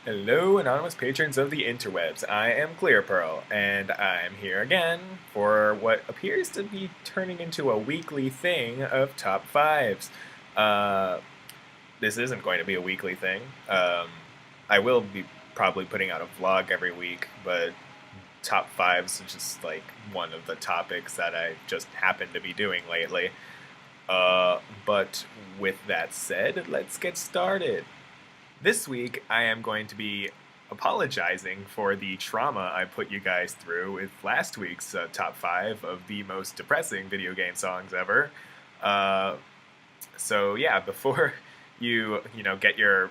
Hello, anonymous patrons of the interwebs. I am ClearPearl, and I'm here again for what appears to be turning into a weekly thing of top fives. Uh, this isn't going to be a weekly thing. I will be probably putting out a vlog every week, but top fives is just like one of the topics that I just happen to be doing lately. But with that said, let's get started. This week, I am going to be apologizing for the trauma I put you guys through with last week's top 5 of the most depressing video game songs ever. So yeah, before you get your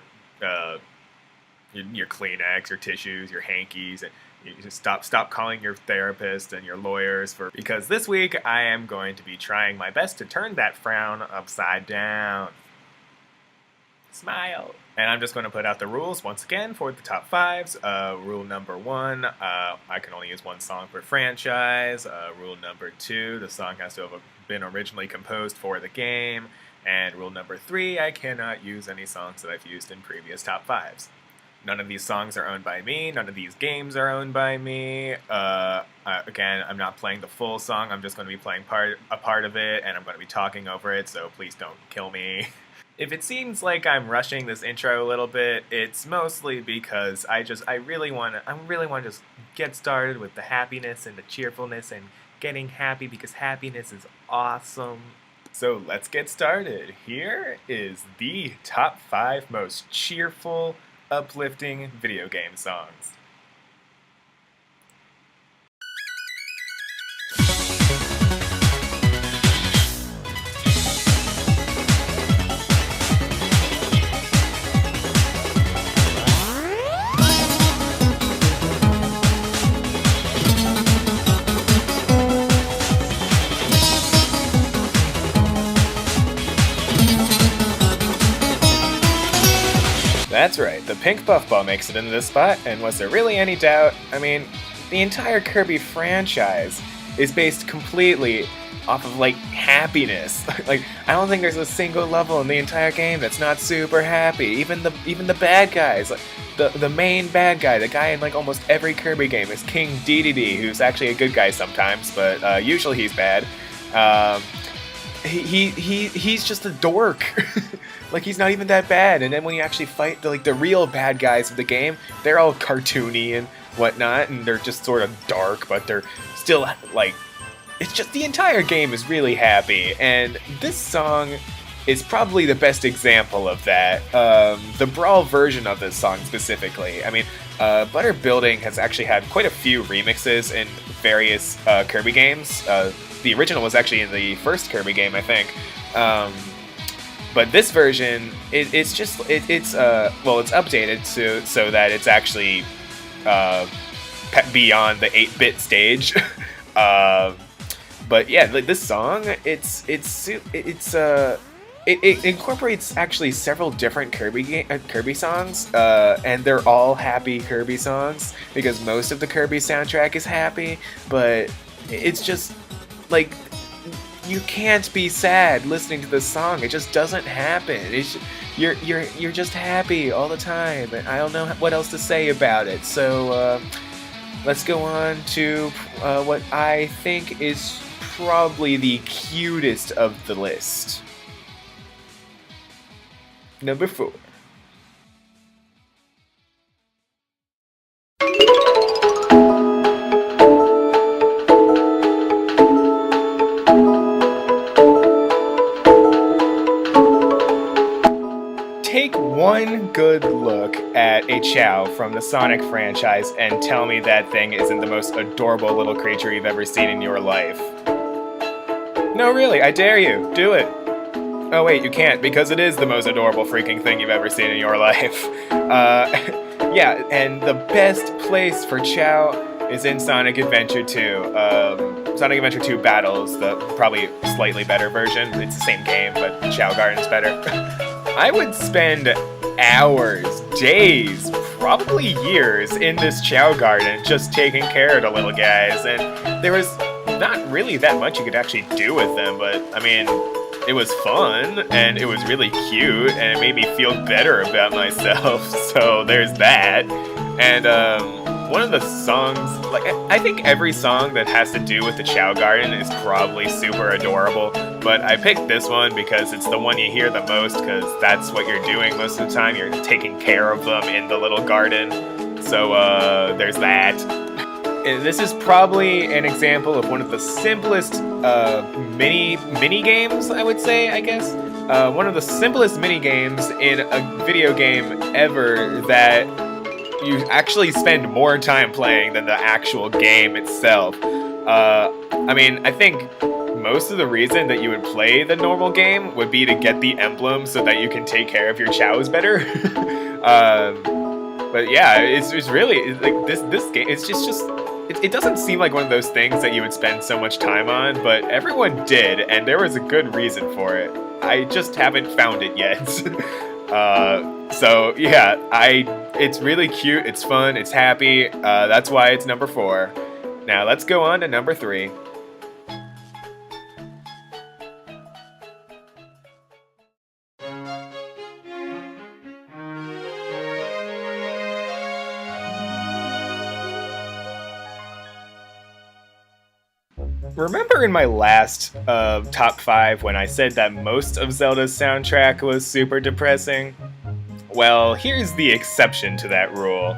Kleenex, your tissues, your hankies, and you just stop calling your therapist and your lawyers because this week I am going to be trying my best to turn that frown upside down. Smile. And I'm just going to put out the rules once again for the top fives. Rule number 1, I can only use one song per franchise. Rule number 2, the song has to have been originally composed for the game. And rule number 3, I cannot use any songs that I've used in previous top fives. None of these songs are owned by me. None of these games are owned by me. Again, I'm not playing the full song. I'm just going to be playing a part of it, and I'm going to be talking over it, so please don't kill me. If it seems like I'm rushing this intro a little bit, it's mostly because I really want to just get started with the happiness and the cheerfulness and getting happy because happiness is awesome. So let's get started. Here is the top 5 most cheerful, uplifting video game songs. That's right, the pink puffball makes it into this spot, and was there really any doubt? I mean, the entire Kirby franchise is based completely off of, happiness. I don't think there's a single level in the entire game that's not super happy. Even the bad guys, the main bad guy, the guy in, almost every Kirby game is King Dedede, who's actually a good guy sometimes, but usually he's bad. He's just a dork. He's not even that bad, and then when you actually fight the real bad guys of the game, they're all cartoony and whatnot, and they're just sort of dark, but they're still, it's just the entire game is really happy, and this song is probably the best example of that. The Brawl version of this song specifically. I mean, Butter Building has actually had quite a few remixes in various Kirby games. The original was actually in the first Kirby game, I think. But this version, it's updated so that it's actually beyond the 8-bit stage. But yeah, this song, it incorporates actually several different Kirby songs, and they're all happy Kirby songs because most of the Kirby soundtrack is happy. But it's just you can't be sad listening to this song. It just doesn't happen. You're just happy all the time, and I don't know what else to say about it. So let's go on to what I think is probably the cutest of the list. Number 4. Take one good look at a Chao from the Sonic franchise and tell me that thing isn't the most adorable little creature you've ever seen in your life. No, really, I dare you. Do it. Oh wait, you can't, because it is the most adorable freaking thing you've ever seen in your life. Yeah, and the best place for Chao is in Sonic Adventure 2. Sonic Adventure 2 Battles, the probably slightly better version. It's the same game, but Chao Garden's better. I would spend hours, days, probably years in this Chao Garden just taking care of the little guys, and there was not really that much you could actually do with them, but I mean, it was fun, and it was really cute, and it made me feel better about myself, so there's that. And one of the songs, like, I think every song that has to do with the Chow Garden is probably super adorable, but I picked this one because it's the one you hear the most, because that's what you're doing most of the time. You're taking care of them in the little garden, so there's that. And this is probably an example of one of the simplest mini games, I would say, I guess. One of the simplest mini games in a video game ever that you actually spend more time playing than the actual game itself. I mean, I think most of the reason that you would play the normal game would be to get the emblem so that you can take care of your chows better. But yeah, it's really, like, this game, it's just it doesn't seem like one of those things that you would spend so much time on, but everyone did, and there was a good reason for it. I just haven't found it yet. So yeah, it's really cute, it's fun, it's happy, that's why it's number 4. Now let's go on to number 3. Remember in my last top 5 when I said that most of Zelda's soundtrack was super depressing? Well, here's the exception to that rule.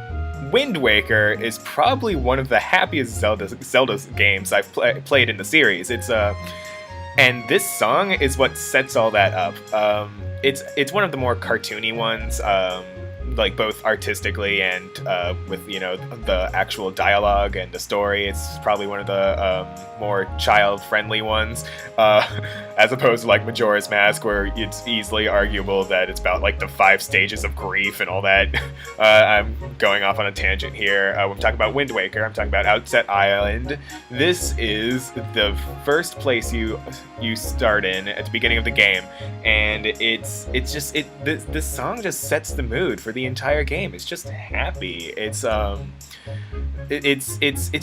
Wind Waker is probably one of the happiest Zelda games I've played in the series. And this song is what sets all that up. It's one of the more cartoony ones, like both artistically and with, you know, the actual dialogue and the story. It's probably one of the more child-friendly ones, as opposed to like Majora's Mask, where it's easily arguable that it's about like the 5 stages of grief and all that. I'm going off on a tangent here. I'm talking about Wind Waker. I'm talking about Outset Island. This is the first place you start in at the beginning of the game, and this song just sets the mood for the entire game. It's just happy. It's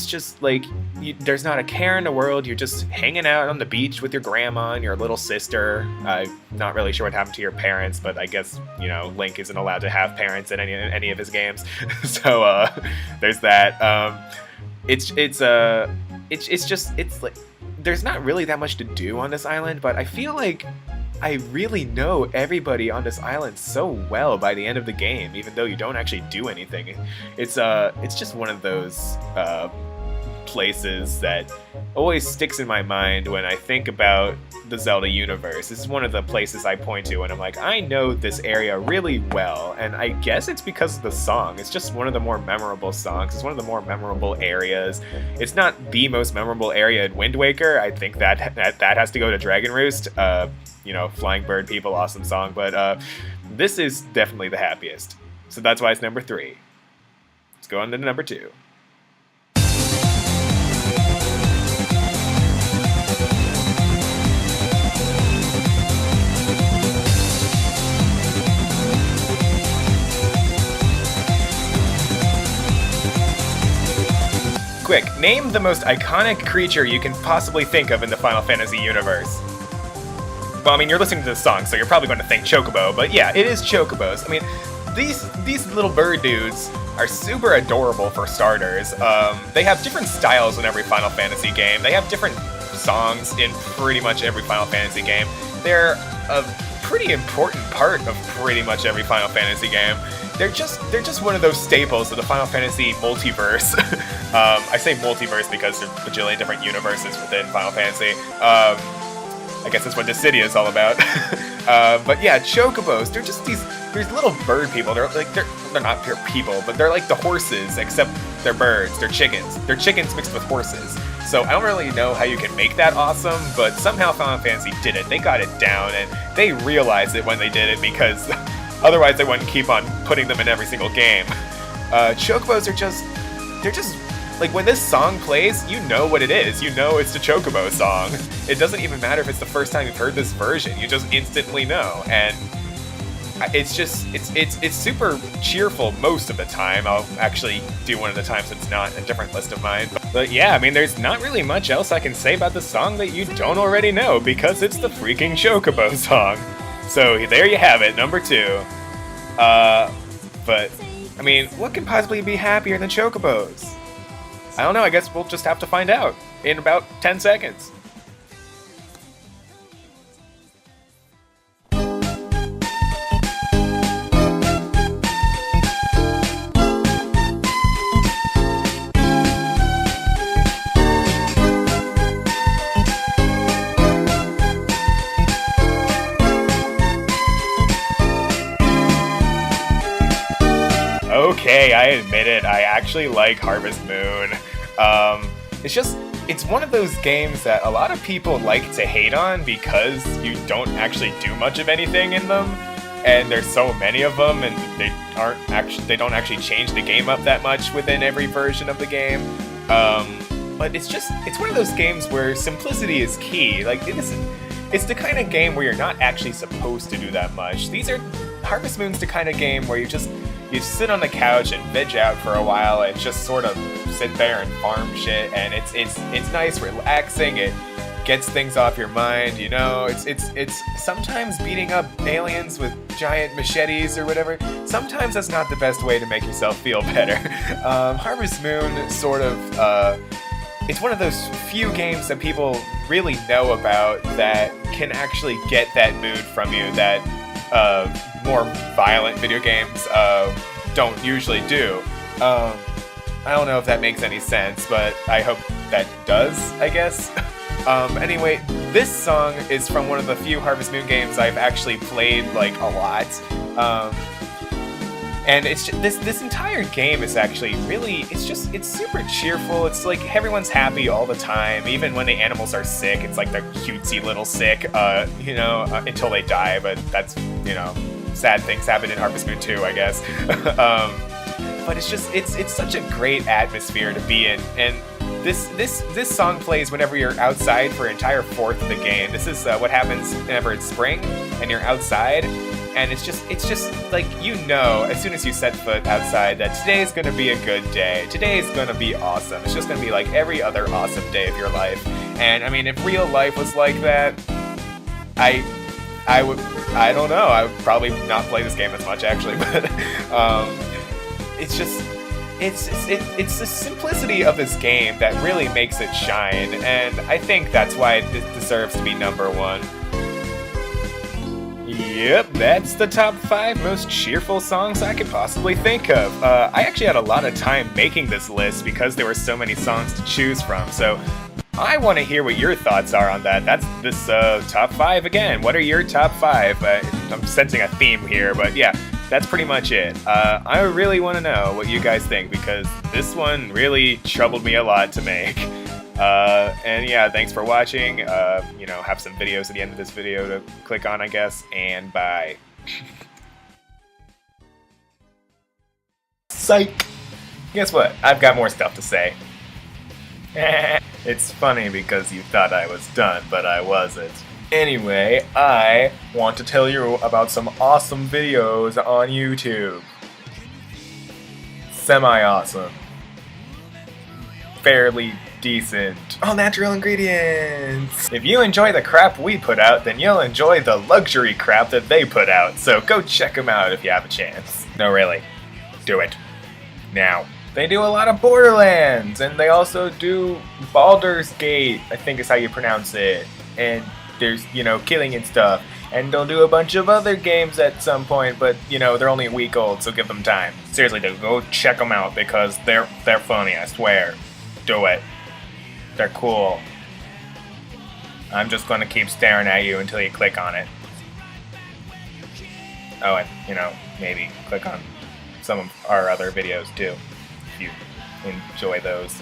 just like there's not a care in the world. You're just hanging out on the beach with your grandma and your little sister. I'm not really sure what happened to your parents, but I guess, you know, Link isn't allowed to have parents in any of his games. So there's that. It's like there's not really that much to do on this island, but I feel like I really know everybody on this island so well by the end of the game, even though you don't actually do anything. It's just one of those places that always sticks in my mind when I think about the Zelda universe. This is one of the places I point to when I'm like, I know this area really well, and I guess it's because of the song. It's just one of the more memorable songs. It's one of the more memorable areas. It's not the most memorable area in Wind Waker. I think that has to go to Dragon Roost. You know, Flying Bird People, awesome song, but this is definitely the happiest. So that's why it's number 3. Let's go on to number 2. Quick, name the most iconic creature you can possibly think of in the Final Fantasy universe. Well, I mean, you're listening to the song, so you're probably going to think Chocobo, but yeah, it is Chocobos. I mean, these little bird dudes are super adorable for starters. They have different styles in every Final Fantasy game. They have different songs in pretty much every Final Fantasy game. They're a pretty important part of pretty much every Final Fantasy game. They're just one of those staples of the Final Fantasy multiverse. I say multiverse because there's a bajillion different universes within Final Fantasy. I guess that's what this city is all about. But yeah, Chocobos, they're just these little bird people. They're not pure people, but they're like the horses, except they're birds. They're chickens. They're chickens mixed with horses. So I don't really know how you can make that awesome, but somehow Final Fantasy did it. They got it down, and they realized it when they did it, because otherwise they wouldn't keep on putting them in every single game. Chocobos they're just like, when this song plays, you know what it is. You know it's the Chocobo song. It doesn't even matter if it's the first time you've heard this version. You just instantly know. And it's super cheerful most of the time. I'll actually do one of the times it's not a different list of mine. But yeah, I mean, there's not really much else I can say about the song that you don't already know, because it's the freaking Chocobo song. So there you have it, number 2. But I mean, what can possibly be happier than Chocobos? I don't know, I guess we'll just have to find out in about 10 seconds. Okay, I admit it, I actually like Harvest Moon. It's one of those games that a lot of people like to hate on because you don't actually do much of anything in them, and there's so many of them, and they don't actually change the game up that much within every version of the game. But it's one of those games where simplicity is key. Like, it's the kind of game where you're not actually supposed to do that much. Harvest Moon's the kind of game where you sit on the couch and veg out for a while and just sort of sit there and farm shit, and it's nice, relaxing, it gets things off your mind, you know. It's sometimes beating up aliens with giant machetes or whatever. Sometimes that's not the best way to make yourself feel better. Harvest Moon sort of it's one of those few games that people really know about that can actually get that mood from you that more violent video games don't usually do. I don't know if that makes any sense, but I hope that does, I guess. Anyway, this song is from one of the few Harvest Moon games I've actually played, like, a lot. And it's just, this entire game is actually really, it's super cheerful. It's like everyone's happy all the time, even when the animals are sick. It's like they're cutesy little sick, until they die, but that's, sad things happen in Harvest Moon 2, I guess. But it's such a great atmosphere to be in, and this song plays whenever you're outside for an entire fourth of the game. This is what happens whenever it's spring and you're outside, and it's just like, as soon as you set foot outside, that today's gonna be a good day. Today's gonna be awesome. It's just gonna be like every other awesome day of your life. And I mean, if real life was like that, I don't know, I would probably not play this game as much, actually, but it's the simplicity of this game that really makes it shine, and I think that's why it deserves to be number 1. Yep, that's the top 5 most cheerful songs I could possibly think of. I actually had a lot of time making this list because there were so many songs to choose from, so I want to hear what your thoughts are on that. That's this top 5 again. What are your top 5? I'm sensing a theme here, but yeah, that's pretty much it. I really want to know what you guys think, because this one really troubled me a lot to make. And yeah, thanks for watching. Have some videos at the end of this video to click on, I guess, and bye. Psych! Guess what? I've got more stuff to say. It's funny because you thought I was done, but I wasn't. Anyway, I want to tell you about some awesome videos on YouTube. Semi-awesome. Fairly decent. All natural ingredients! If you enjoy the crap we put out, then you'll enjoy the luxury crap that they put out, so go check them out if you have a chance. No, really. Do it. Now. They do a lot of Borderlands, and they also do Baldur's Gate, I think is how you pronounce it. And there's, killing and stuff. And they'll do a bunch of other games at some point, but, they're only a week old, so give them time. Seriously, though, go check them out, because they're funny, I swear. Do it. They're cool. I'm just gonna keep staring at you until you click on it. Oh, and, maybe click on some of our other videos, too, if you enjoy those.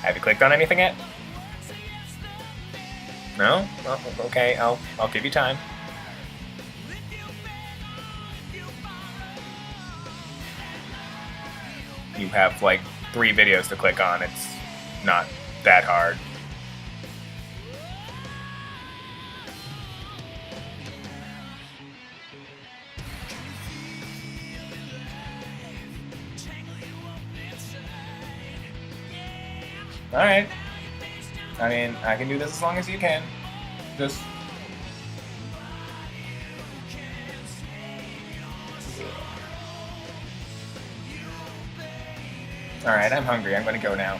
Have you clicked on anything yet? No? Well, okay, I'll give you time. You have like 3 videos to click on. It's not that hard. Alright. I mean, I can do this as long as you can. Just... Alright, I'm hungry. I'm gonna go now.